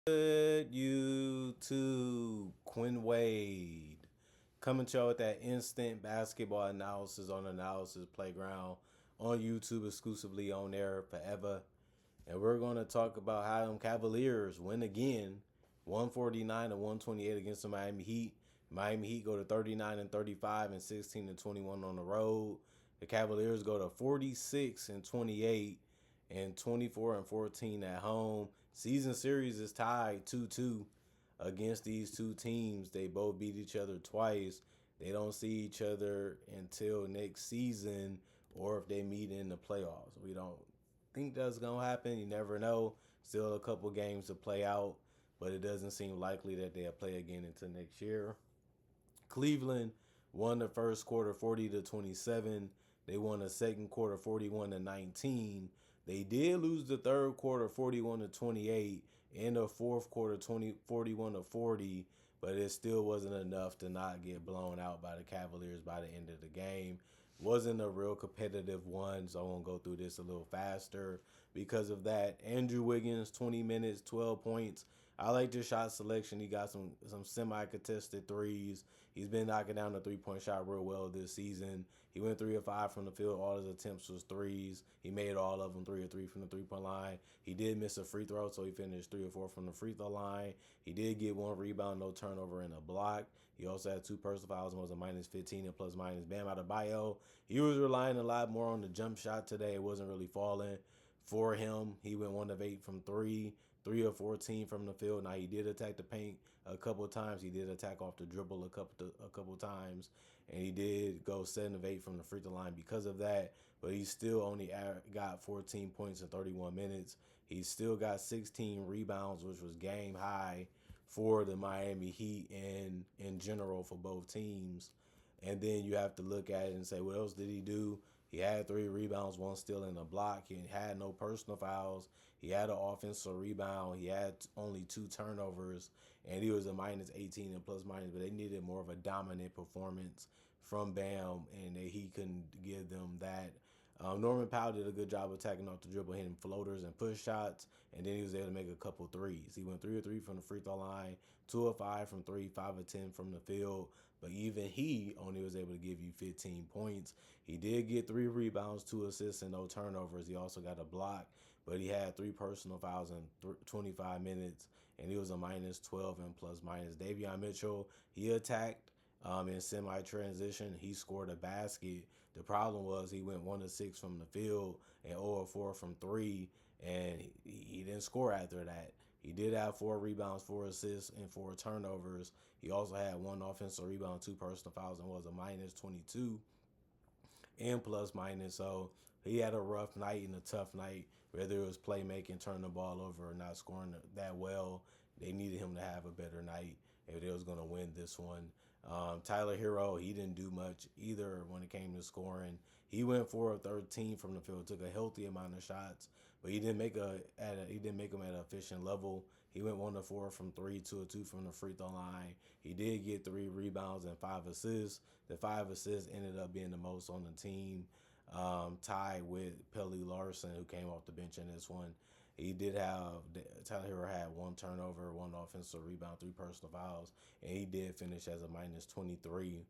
Good YouTube, Quinn Wade coming to you with that instant basketball analysis on Analysis Playground on YouTube exclusively on there forever. And we're going to talk about how them Cavaliers win again, 149 to 128 against the Miami Heat. Miami Heat go to 39 and 35 and 16 and 21 on the road. The Cavaliers go to 46 and 28 and 24 and 14 at home. Season series is tied 2-2 against these two teams. They both beat each other twice. They don't see each other until next season or if they meet in the playoffs. We don't think that's going to happen. You never know. Still a couple games to play out, but it doesn't seem likely that they'll play again until next year. Cleveland won the first quarter 40-27. They won the second quarter 41-19. They did lose the third quarter 41-28 and the fourth quarter 41-40, but it still wasn't enough to not get blown out by the Cavaliers by the end of the game. Wasn't a real competitive one, so I won't go through this a little faster because of that. Andrew Wiggins, 20 minutes, 12 points. I like his shot selection. He got some semi-contested threes. He's been knocking down the three-point shot real well this season. He went 3 of 5 from the field. All his attempts was threes. He made all of them 3 of 3 from the three-point line. He did miss a free throw, so he finished 3 of 4 from the free throw line. He did get 1 rebound, no turnover, and a block. He also had 2 personal fouls and was a minus 15 and plus minus. Bam Adebayo, he was relying a lot more on the jump shot today. It wasn't really falling for him. He went 1 of 8 from 3. 3 of 14 from the field. Now he did attack the paint a couple of times. He did attack off the dribble a couple times, and he did go 7 of 8 from the free throw line because of that. But he still only got 14 points in 31 minutes. He still got 16 rebounds, which was game high for the Miami Heat and in general for both teams. And then you have to look at it and say, what else did he do? He had 3 rebounds, 1 steal and a block. He had no personal fouls. He had an offensive rebound. He had only 2 turnovers, and he was a minus 18 and plus minus. But they needed more of a dominant performance from Bam, and he couldn't give them that. Norman Powell did a good job attacking off the dribble, hitting floaters and push shots, and then he was able to make a couple threes. He went 3 of 3 from the free throw line, 2 of 5 from 3, 5 of 10 from the field. But even he only was able to give you 15 points. He did get 3 rebounds, 2 assists, and no turnovers. He also got a block, but he had 3 personal fouls in 25 minutes, and he was a minus 12 and plus minus. Davion Mitchell, he attacked in semi-transition. He scored a basket. The problem was he went 1 of 6 from the field and 0 of 4 from 3, and he didn't score after that. He did have 4 rebounds, 4 assists, and 4 turnovers. He also had 1 offensive rebound, 2 personal fouls, and was a minus 22 and plus minus. So he had a rough night and a tough night, whether it was playmaking, turning the ball over, or not scoring that well. They needed him to have a better night if they was going to win this one. Tyler Hero, he didn't do much either when it came to scoring. He went 4 of 13 from the field, took a healthy amount of shots, but he didn't make them at an efficient level. He went 1 of 4 from 3, 2 of 2 from the free throw line. He did get 3 rebounds and 5 assists. The 5 assists ended up being the most on the team, tied with Pelly Larson, who came off the bench in this one. He did have Tyler Hero had 1 turnover, 1 offensive rebound, 3 personal fouls, and he did finish as a minus 23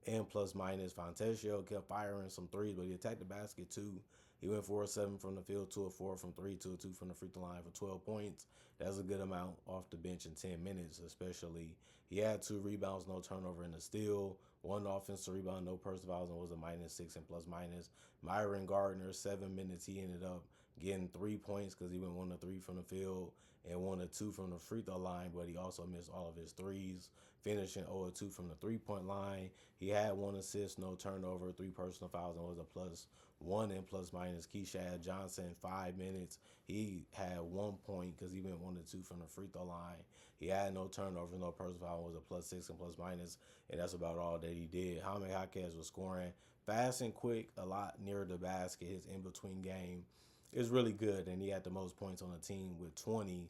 and plus minus. Fontecchio kept firing some threes, but he attacked the basket too. He went 4 of 7 from the field, 2 of 4 from 3, 2 of 2 from the free throw line for 12 points. That's a good amount off the bench in 10 minutes, especially. He had 2 rebounds, no turnover, and a steal. 1 offensive rebound, no personal fouls, and was a minus 6 and plus minus. Myron Gardner, 7 minutes. He ended up getting 3 points because he went 1 of 3 from the field and 1 of 2 from the free throw line, but he also missed all of his threes, finishing 0 of 2 from the 3-point line. He had 1 assist, no turnover, 3 personal fouls, and was a plus 1 and plus minus. Keishad Johnson, 5 minutes. He had 1 point because he went 1 of 2 from the free throw line. He had no turnovers, no personal foul, was a plus 6 and plus minus, and that's about all that he did. Jaime Jaquez was scoring fast and quick, a lot near the basket. His in-between game is really good, and he had the most points on the team with 20.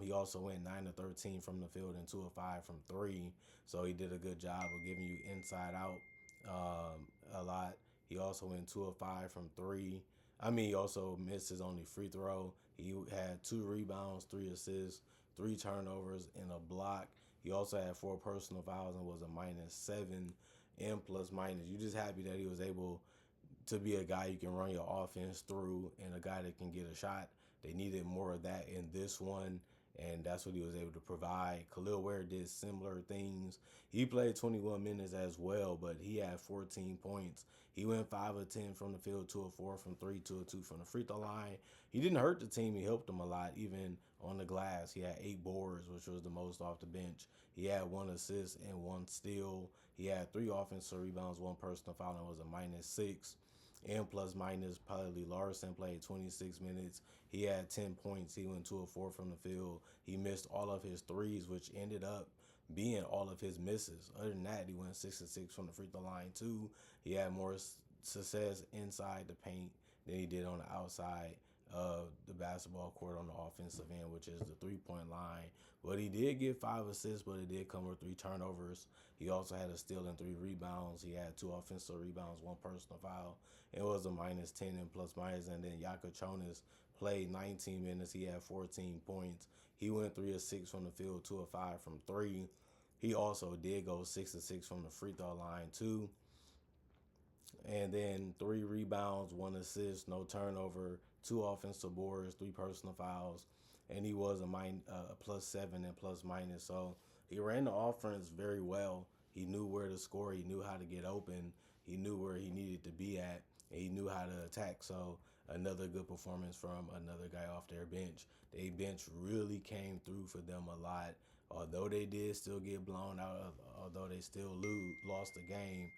He also went 9 of 13 from the field and 2 of 5 from 3. So he did a good job of giving you inside out a lot. He also went 2 of 5 from 3. He also missed his only free throw. He had 2 rebounds, 3 assists, 3 turnovers, and a block. He also had 4 personal fouls and was a -7 and plus minus. You just happy that he was able to be a guy you can run your offense through and a guy that can get a shot. They needed more of that in this one, and that's what he was able to provide. Khalil Ware did similar things. He played 21 minutes as well, but he had 14 points. He went 5 of 10 from the field, 2 of 4 from 3, 2 of 2 from the free throw line. He didn't hurt the team. He helped them a lot, even on the glass. He had 8 boards, which was the most off the bench. He had 1 assist and 1 steal. He had 3 offensive rebounds, 1 personal foul, and was a -6 and plus minus. Probably Larson played 26 minutes. He had 10 points. He went 2 of 4 from the field. He missed all of his threes, which ended up being all of his misses. Other than that, he went 6 of 6 from the free throw line too. He had more success inside the paint than he did on the outside of the basketball court on the offensive end, which is the 3-point line. But he did get 5 assists, but it did come with 3 turnovers. He also had a steal and 3 rebounds. He had 2 offensive rebounds, 1 personal foul. It was a -10 and plus minus. And then Jonas played 19 minutes. He had 14 points. He went 3 of 6 from the field, 2 of 5 from 3. He also did go 6 of 6 from the free throw line too. And then 3 rebounds, 1 assist, no turnover, 2 offensive boards, 3 personal fouls, and he was a +7 and plus minus. So he ran the offense very well. He knew where to score. He knew how to get open. He knew where he needed to be at, and he knew how to attack. So another good performance from another guy off their bench. Their bench really came through for them a lot. Although they did still get blown out, although they still lost the game,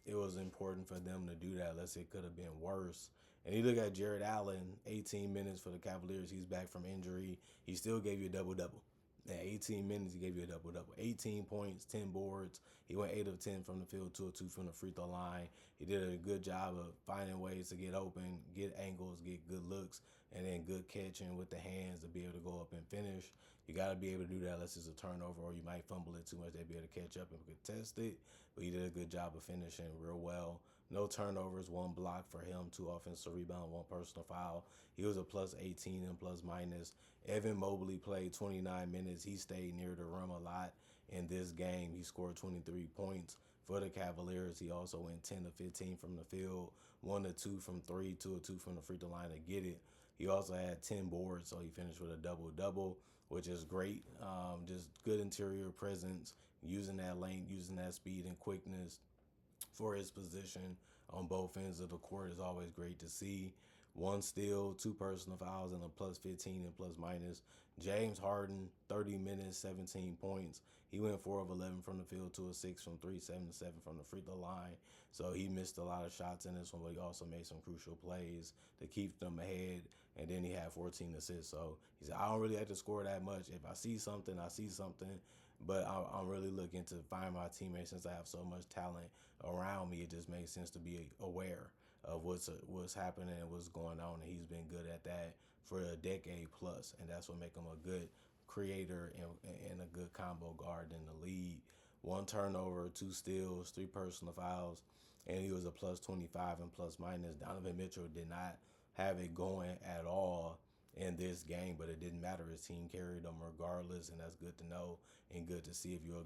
it was important for them to do that, unless it could have been worse. And you look at Jared Allen, 18 minutes for the Cavaliers. He's back from injury. He still gave you a double-double. At 18 minutes, he gave you a double-double. 18 points, 10 boards. He went 8 of 10 from the field, 2 of 2 from the free throw line. He did a good job of finding ways to get open, get angles, get good looks, and then good catching with the hands to be able to go up and finish. You got to be able to do that unless it's a turnover or you might fumble it too much. They'd be able to catch up and contest it. But he did a good job of finishing real well. No turnovers, 1 block for him, 2 offensive rebounds, 1 personal foul. He was a +18 and plus minus. Evan Mobley played 29 minutes. He stayed near the rim a lot in this game. He scored 23 points for the Cavaliers. He also went 10 of 15 from the field, 1 of 2 from 3, 2 of 2 from the free throw line to get it. He also had 10 boards, so he finished with a double-double, which is great. Just good interior presence, using that length, using that speed and quickness for his position on both ends of the court is always great to see. 1 steal, 2 personal fouls, and a +15 and plus minus. James Harden, 30 minutes, 17 points. He went 4 of 11 from the field, 2 of 6 from 3, 7 of 7 from the free throw line. So he missed a lot of shots in this one, but he also made some crucial plays to keep them ahead. And then he had 14 assists. So he said, I don't really have to score that much. If I see something, I see something. But I'm really looking to find my teammates. Since I have so much talent around me, it just makes sense to be aware of what's happening and what's going on. And he's been good at that for a decade plus, and that's what makes him a good creator and a good combo guard in the league. 1 turnover, 2 steals, 3 personal fouls, and he was a +25 and plus minus. Donovan Mitchell did not have it going at all in this game, but it didn't matter. His team carried them regardless, and that's good to know and good to see if you're a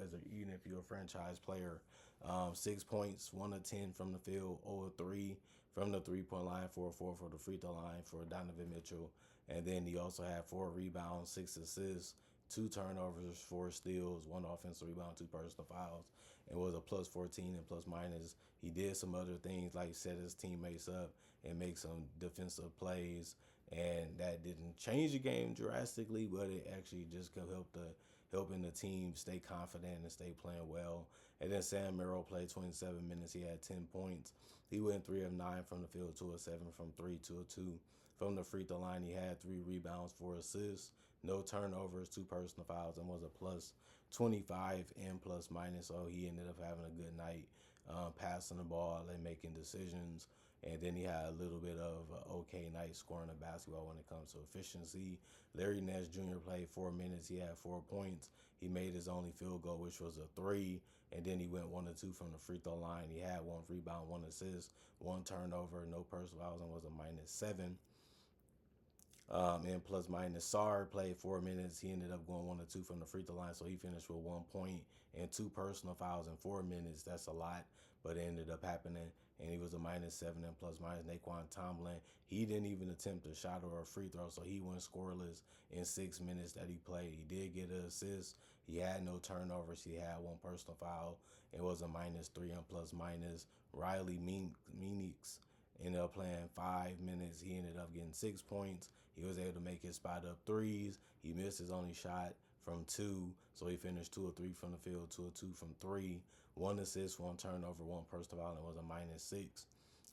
good, even if you're a franchise player. 6 points, 1 of 10 from the field, 0 of 3 from the 3-point line, 4 of 4 for the free throw line for Donovan Mitchell. And then he also had 4 rebounds, 6 assists, 2 turnovers, 4 steals, 1 offensive rebound, 2 personal fouls, and was a +14 and plus minus. He did some other things like set his teammates up and make some defensive plays, and that didn't change the game drastically, but it actually just could helping the team stay confident and stay playing well. And then Sam Merrill played 27 minutes. He had 10 points. He went 3 of 9 from the field, 2 of 7 from 3, 2 of 2 from the free throw line. He had 3 rebounds, 4 assists, no turnovers, 2 personal fouls, and was a +25 and plus minus. So he ended up having a good night, passing the ball and making decisions. And then he had a little bit of an okay night scoring the basketball when it comes to efficiency. Larry Nance Jr. played 4 minutes. He had 4 points. He made his only field goal, which was a 3. And then he went 1 of 2 from the free throw line. He had 1 rebound, 1 assist, 1 turnover, no personal fouls, and was a -7. And plus minus Sar played 4 minutes. He ended up going 1 or 2 from the free throw line, so he finished with 1 point and two personal fouls in 4 minutes. That's a lot, but it ended up happening. And he was a -7 and plus minus Naquan Tomlin. He didn't even attempt a shot or a free throw, so he went scoreless in 6 minutes that he played. He did get an assist. He had no turnovers. He had one personal foul. It was a -3 and plus minus. Riley Meeks ended up playing 5 minutes. He ended up getting 6 points. He was able to make his spot up threes. He missed his only shot from two, so he finished 2 or 3 from the field, 2 or 2 from three. One assist, one turnover, one personal foul, and was a -6.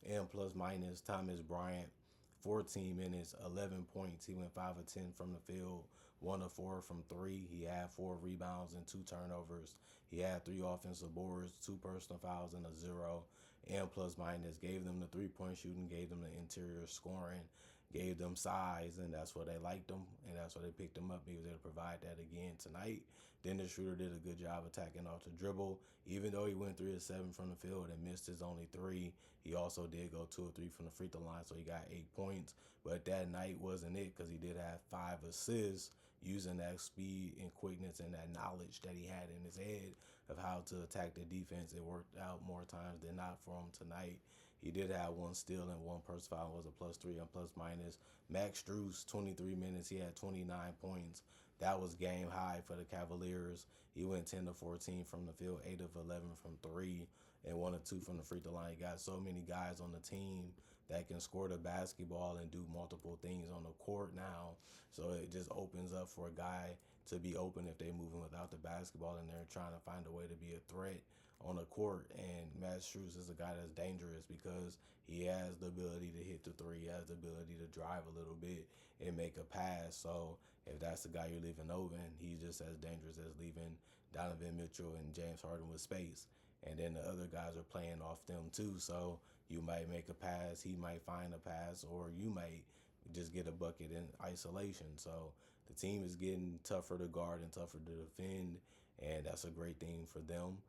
And plus minus Thomas Bryant, 14 minutes, 11 points. He went 5 of 10 from the field, 1 of 4 from three. He had 4 rebounds and 2 turnovers. He had 3 offensive boards, 2 personal fouls, and a 0. And plus minus gave them the 3-point shooting, gave them the interior scoring, gave them size, and that's why they liked him, and that's why they picked him up. He was able to provide that again tonight. Dennis Schroeder did a good job attacking off the dribble. Even though he went 3 of 7 from the field and missed his only three, he also did go 2 or 3 from the free throw line, so he got 8 points. But that night wasn't it, because he did have 5 assists using that speed and quickness and that knowledge that he had in his head of how to attack the defense. It worked out more times than not for him tonight. He did have one steal and one personal foul, was a +3 and plus minus. Max Strus, 23 minutes, he had 29 points. That was game high for the Cavaliers. He went 10 to 14 from the field, 8 of 11 from three, and 1 or 2 from the free throw line. He got so many guys on the team that can score the basketball and do multiple things on the court now. So it just opens up for a guy to be open if they're moving without the basketball and they're trying to find a way to be a threat on the court. And Matt Strus is a guy that's dangerous because he has the ability to hit the three, he has the ability to drive a little bit and make a pass. So if that's the guy you're leaving open, he's just as dangerous as leaving Donovan Mitchell and James Harden with space. And then the other guys are playing off them too. So you might make a pass, he might find a pass, or you might just get a bucket in isolation. So the team is getting tougher to guard and tougher to defend, and that's a great thing for them.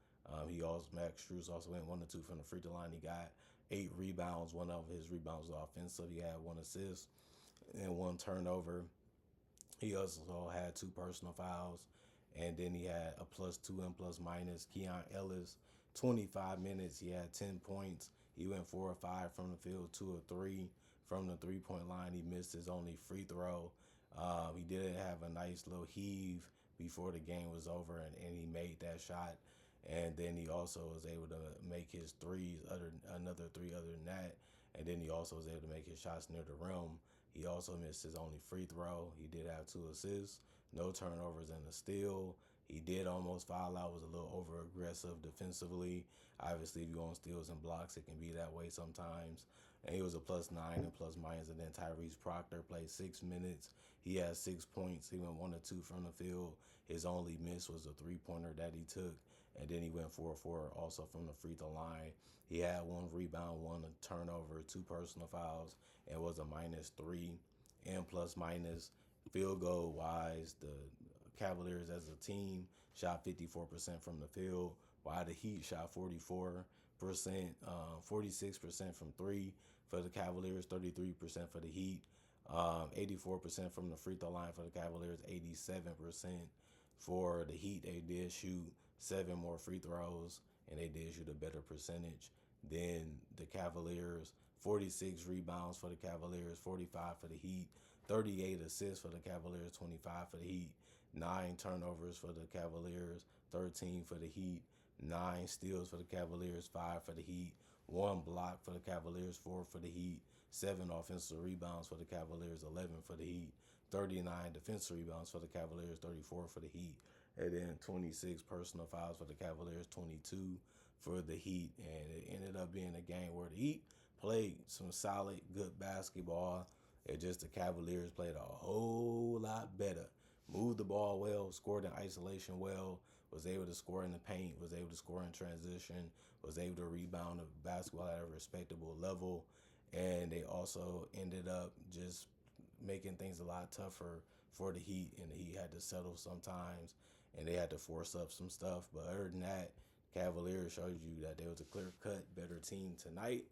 Max Strus also went 1 or 2 from the free throw line. He got 8 rebounds. One of his rebounds was offensive. He had 1 assist and 1 turnover. He also had 2 personal fouls, and then he had a +2 and plus minus. Keon Ellis, 25 minutes. He had 10 points. He went 4 or 5 from the field, 2 or 3 from the 3-point line. He missed his only free throw. He did have a nice little heave before the game was over, and he made that shot. And then he also was able to make his threes, another three other than that. And then he also was able to make his shots near the rim. He also missed his only free throw. He did have 2 assists, no turnovers, and a steal. He did almost foul out, was a little over aggressive defensively. Obviously, if you on steals and blocks, it can be that way sometimes. And he was a +9 and plus minus. And then Tyrese Proctor played 6 minutes. He had 6 points. He went 1 or 2 from the field. His only miss was a 3-pointer that he took. And then he went 4 or 4 also from the free throw line. He had 1 rebound, 1 turnover, 2 personal fouls, and was a -3 and plus minus. Field goal wise, the Cavaliers as a team shot 54% from the field, while the Heat shot 44%, 46% from three for the Cavaliers, 33% for the Heat, 84% from the free throw line for the Cavaliers, 87% for the Heat. They did shoot 7 more free throws, and they did shoot a better percentage than the Cavaliers. 46 rebounds for the Cavaliers, 45 for the Heat, 38 assists for the Cavaliers, 25 for the Heat, 9 turnovers for the Cavaliers, 13 for the Heat, 9 steals for the Cavaliers, 5 for the Heat, 1 block for the Cavaliers, 4 for the Heat, 7 offensive rebounds for the Cavaliers, 11 for the Heat, 39 defensive rebounds for the Cavaliers, 34 for the Heat, and then 26 personal fouls for the Cavaliers, 22 for the Heat. And it ended up being a game where the Heat played some solid, good basketball. It just the Cavaliers played a whole lot better. Moved the ball well, scored in isolation well, was able to score in the paint, was able to score in transition, was able to rebound the basketball at a respectable level. And they also ended up just making things a lot tougher for the Heat, and the Heat had to settle sometimes, and they had to force up some stuff. But other than that, Cavaliers showed you that they was a clear-cut better team tonight.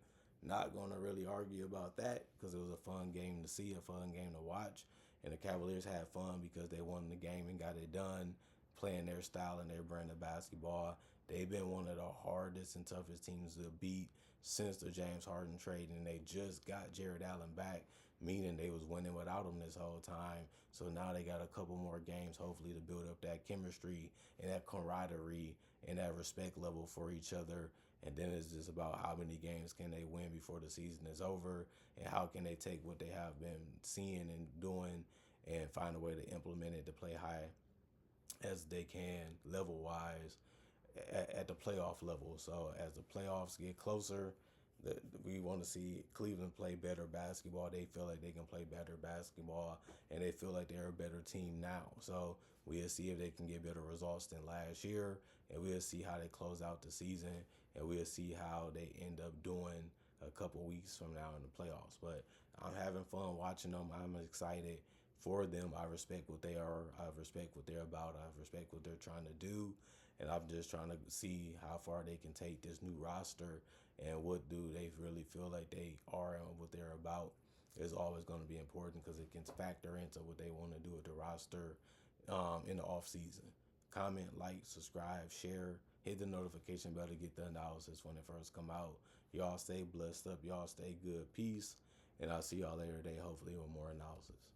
Not going to really argue about that because it was a fun game to see, a fun game to watch. And the Cavaliers had fun because they won the game and got it done, playing their style and their brand of basketball. They've been one of the hardest and toughest teams to beat since the James Harden trade, and they just got Jared Allen back, meaning they was winning without him this whole time. So now they got a couple more games, hopefully, to build up that chemistry and that camaraderie and that respect level for each other. And then it's just about how many games can they win before the season is over, and how can they take what they have been seeing and doing and find a way to implement it to play high as they can level wise at the playoff level. So as the playoffs get closer, we want to see Cleveland play better basketball. They feel like they can play better basketball, and they feel like they're a better team now. So we'll see if they can get better results than last year, and we'll see how they close out the season, and we'll see how they end up doing a couple weeks from now in the playoffs. But I'm having fun watching them. I'm excited for them. I respect what they are. I respect what they're about. I respect what they're trying to do. And I'm just trying to see how far they can take this new roster and what do they really feel like they are and what they're about is always going to be important because it can factor into what they want to do with the roster in the off season. Comment, like, subscribe, share, hit the notification bell to get the analysis when it first come out. Y'all stay blessed up. Y'all stay good. Peace. And I'll see y'all later today, hopefully with more analysis.